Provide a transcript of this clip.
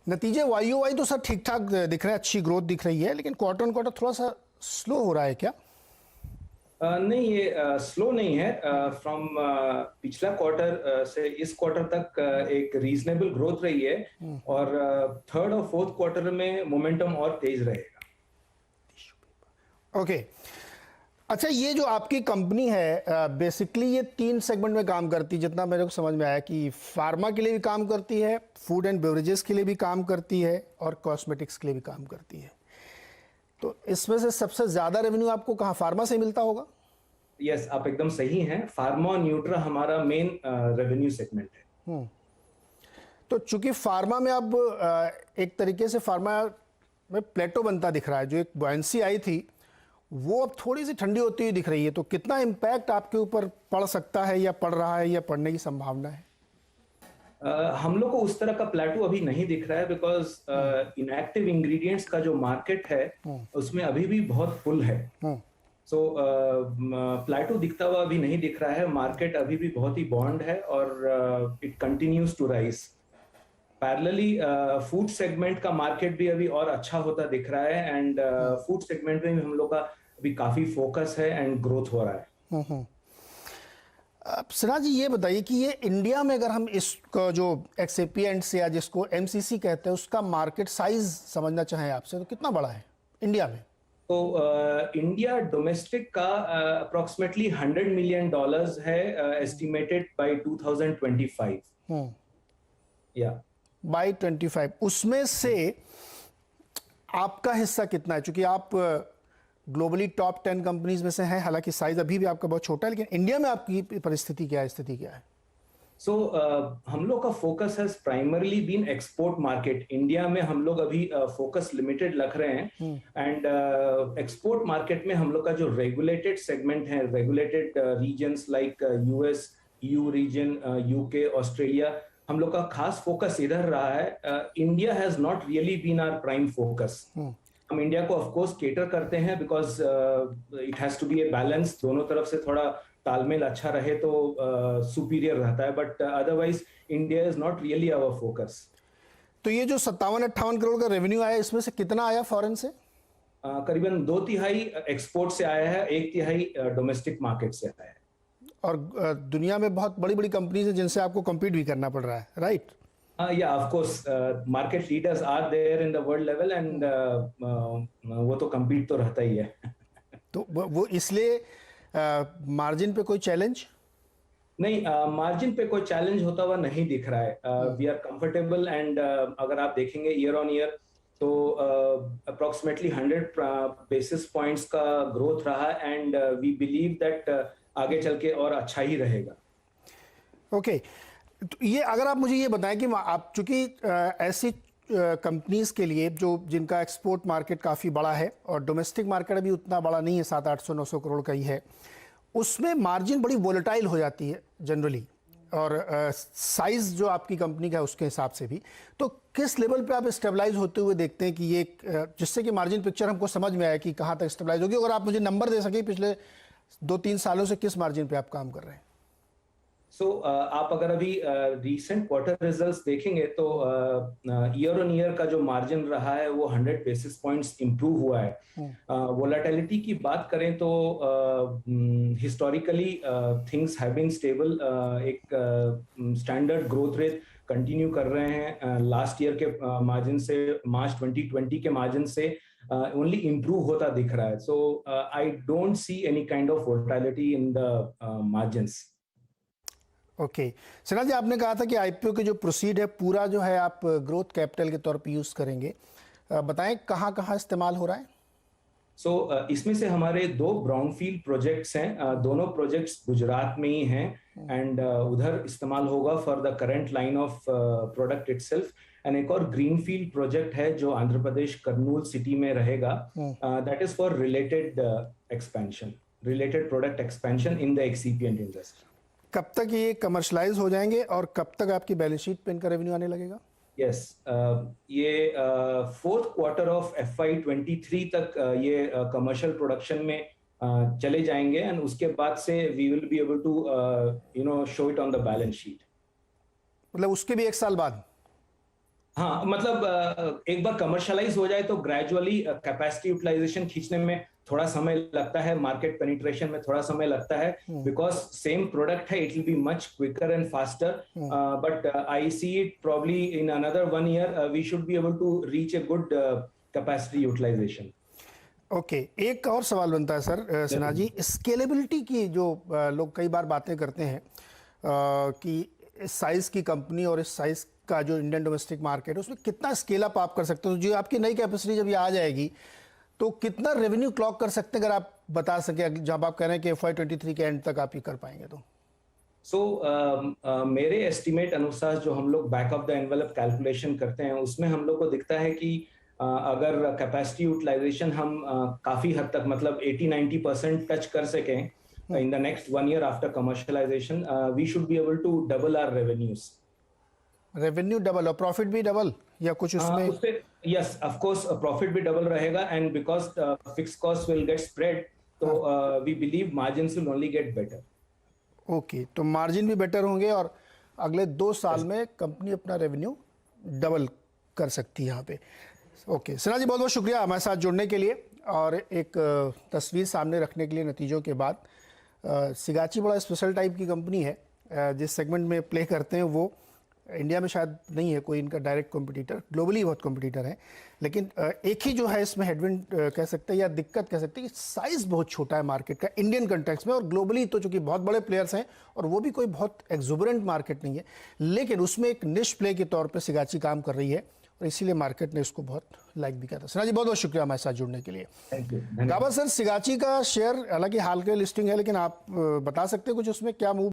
नतीजे Y O Y तो sir ठीक ठाक दिख रहे हैं, अच्छी ग्रोथ दिख रही है, लेकिन क्वार्टर ऑन क्वार्टर थोड़ा सा स्लो हो रहा है क्या? नहीं, ये स्लो नहीं है। फ्रॉम पिछला क्वार्टर से इस क्वार्टर तक एक रीजनेबल ग्रोथ रही है। और थर्ड और फोर्थ क्वार्टर में मोमेंटम और तेज रहेगा। ओके। अच्छा, ये जो आपकी कंपनी है बेसिकली ये 3 सेगमेंट में काम करती है, जितना मेरे को समझ में आया कि फार्मा के लिए भी काम करती है, फूड एंड बेवरेजेस के लिए भी काम करती है और कॉस्मेटिक्स के लिए भी काम करती है। तो इसमें से सबसे ज़्यादा रेवेन्यू आपको कहाँ, फार्मा से मिलता होगा? यस, आप एकदम सही हैं। फार्मा और न्यूट्रा हमारा मेन रेवेन्यू सेगमेंट है। तो चूंकि फार्मा में अब एक तरीके से फार्मा में प्लेटो बनता दिख रहा है, जो एक बॉयंसी आई थी वो अब थोड़ी सी ठंडी होती हुई दिख रही है, तो कितना इम्पैक्ट आपके ऊपर पड़ सकता है या पड़ रहा है या पड़ने की संभावना है? हम लोग को उस तरह का प्लेटो अभी नहीं दिख रहा है, बिकॉज इनएक्टिव इंग्रेडिएंट्स का जो मार्केट है उसमें अभी भी बहुत पुल है। सो प्लेटो दिखता हुआ अभी नहीं दिख रहा है। मार्केट अभी भी बहुत ही बॉन्ड है और it continues to rise. Parallelly food segment का मार्केट भी अभी और अच्छा होता दिख रहा है, एंड फूड सेगमेंट में भी हम लोग का अभी काफी फोकस है एंड ग्रोथ हो रहा है। अब सिन्हा जी ये बताइए कि ये इंडिया में अगर हम इसको जो एक्सेपिएंट्स या जिसको एमसीसी कहते हैं उसका मार्केट साइज समझना चाहें आपसे, तो कितना बड़ा है इंडिया में? तो इंडिया डोमेस्टिक का अप्रोक्सीमेटली $100 मिलियन है, एस्टिमेटेड बाय 2025। या बाई 25 उसमें से आपका हिस्सा कितना है? क्योंकि आप ग्लोबली टॉप 10 कंपनीज में से हैं, हालांकि साइज अभी भी आपका बहुत छोटा है, लेकिन इंडिया में आपकी परिस्थिति क्या है, स्थिति क्या है? सो हम लोग का फोकस है primarily been export market. India में हम लोग अभी फोकस लिमिटेड रख रहे हैं, एंड एक्सपोर्ट मार्केट में हम लोग का जो रेगुलेटेड सेगमेंट है, regulated regions like US, EU region, UK, Australia, हम लोग का खास फोकस इधर रहा है। India has not really been our prime focus. हम इंडिया को ऑफ कोर्स केटर करते हैं because it has to be a balance, दोनों तरफ से थोड़ा तालमेल अच्छा रहे तो सुपीरियर रहता है, but otherwise India is not really our focus. तो ये जो 57-58 करोड़ का रेवेन्यू आया, इसमें से कितना आया फॉरेन से? करीबन 2/3 एक्सपोर्ट से आया है, 1/3 डोमेस्टिक मार्केट से आया है। और दुनिया में बहुत बड़ी बड़ी कंपनीज हैं जिनसे आपको कम्पीट भी करना पड़ रहा है, राइट? या of course market leaders are there in the world level, and वो तो कम्पीट तो रहता ही है। तो वो इसलिए मार्जिन पे कोई चैलेंज नहीं, मार्जिन पे कोई चैलेंज होता हुआ नहीं दिख रहा है। वी आर कंफर्टेबल, एंड अगर आप देखेंगे ईयर ऑन ईयर तो अप्रोक्सीमेटली 100 बेसिस पॉइंट्स का ग्रोथ रहा, एंड वी बिलीव दैट आगे चल के और अच्छा ही रहेगा। ओके। तो ये अगर आप मुझे ये बताएं कि आप चूंकि ऐसी कंपनीज के लिए जो जिनका एक्सपोर्ट मार्केट काफ़ी बड़ा है और डोमेस्टिक मार्केट अभी उतना बड़ा नहीं है, 700-800-900 करोड़ का ही है, उसमें मार्जिन बड़ी वोलेटाइल हो जाती है जनरली, और साइज जो आपकी कंपनी का है उसके हिसाब से भी। तो किस लेवल पे आप स्टेबलाइज होते हुए देखते हैं कि ये जिससे कि मार्जिन पिक्चर हमको समझ में आया कि कहाँ तक स्टेबलाइज होगी? अगर आप मुझे नंबर दे सके पिछले 2-3 सालों से किस मार्जिन पे आप काम कर रहे हैं? सो आप अगर अभी रीसेंट क्वार्टर रिजल्ट्स देखेंगे तो ईयर ऑन ईयर का जो मार्जिन रहा है वो 100 बेसिस पॉइंट्स इंप्रूव हुआ है। वोलेटिलिटी की बात करें तो historically things have been stable. एक स्टैंडर्ड ग्रोथ रेट कंटिन्यू कर रहे हैं। लास्ट ईयर के मार्जिन से, मार्च 2020 के मार्जिन से ओनली इंप्रूव होता दिख रहा है। So I don't see any kind of volatility in the margins. Okay. Sinha ji, आपने कहा था कि आईपीओ के जो प्रोसीड है पूरा जो है आप ग्रोथ कैपिटल के तौर पे यूज़ करेंगे। बताएं कहाँ कहाँ इस्तेमाल हो रहा है? सो इसमें से हमारे 2 ब्राउनफील्ड प्रोजेक्ट्स हैं। दोनों प्रोजेक्ट्स गुजरात में ही हैं, एंड उधर इस्तेमाल होगा for the current line of product itself. And एक और ग्रीनफील्ड प्रोजेक्ट है जो आंध्र प्रदेश कर्नूल सिटी में रहेगा, that is for related expansion, related product expansion in the excipient industry. कब तक ये कमर्शलाइज हो जाएंगे और कब तक आपकी बैलेंस शीट पे इनका रेवेन्यू आने लगेगा? यस, ये फोर्थ क्वार्टर ऑफ FY23 तक ये कमर्शियल प्रोडक्शन में चले जाएंगे, एंड उसके बाद से we will be able to show it on the balance sheet. मतलब उसके भी 1 साल बाद? हाँ, मतलब एक बार कमर्शलाइज हो जाए तो ग्रेजुअली कैपेसिटी यूटिलाइजेशन खींचने में थोड़ा समय लगता है, मार्केट पेनिट्रेशन में थोड़ा समय लगता है, बिकॉज सेम प्रोडक्ट है, it will be much quicker and faster, but I see it probably in another 1 year we should be able to reach a good capacity utilisation. Okay, एक और सवाल बनता है सर सिन्हा जी, स्केलेबिलिटी की जो लोग कई बार बातें करते हैं कि इस साइज की कंपनी और इस साइज का जो इंडियन डोमेस्टिक मार्केट है उसमें कितना स्केल अप आप कर सकते हो, जो आपकी नई कैपेसिटी जब ये आ जाएगी तो कितना रेवेन्यू क्लॉक कर सकते हैं, अगर आप बता सकें, जब आप कह रहे हैं कि FY23 के एंड तक आप ये कर पाएंगे तो। मेरे एस्टिमेट अनुसार जो हम लोग back of the envelope calculation करते हैं उसमें हम लोग को दिखता है कि अगर कैपेसिटी यूटिलाइजेशन हम काफी हद तक मतलब 80-90% टच कर सकें in the next 1 year after commercialization, we should be able to double our revenues. Revenue double और प्रॉफिट भी डबल या कुछ उसमें? उससे यस, ऑफ कोर्स प्रॉफिट भी डबल रहेगा, and because fixed cost will get spread, तो we believe margins will only get better. Okay, तो मार्जिन भी बेटर होंगे और अगले 2 साल में कंपनी अपना रेवेन्यू डबल कर सकती है यहाँ पे। ओके सिन्हा जी, बहुत बहुत शुक्रिया हमारे साथ जुड़ने के लिए और एक तस्वीर सामने रखने के लिए नतीजों के बाद। सिगाची बड़ा स्पेशल टाइप की कंपनी है, जिस सेगमेंट में प्ले करते हैं वो इंडिया में शायद नहीं है कोई इनका डायरेक्ट कॉम्पिटिटर, ग्लोबली बहुत कॉम्पिटिटर है, लेकिन एक ही जो है इसमें हेडविंड कह सकते हैं या दिक्कत कह सकते हैं कि साइज़ बहुत छोटा है मार्केट का इंडियन कंटेक्स्ट में, और ग्लोबली तो चूंकि बहुत बड़े प्लेयर्स हैं और वो भी कोई बहुत एक्जुबरेंट मार्केट नहीं है, लेकिन उसमें एक निश प्ले के तौर पर सिगाची काम कर रही है और इसीलिए मार्केट ने इसको बहुत लाइक भी किया था। सिन्हा जी, बहुत बहुत शुक्रिया हमारे साथ जुड़ने के लिए। Thank you. Gaba sir, Sigachi का शेयर हालांकि हाल के लिस्टिंग है, लेकिन आप बता सकते हैं कुछ उसमें क्या मूव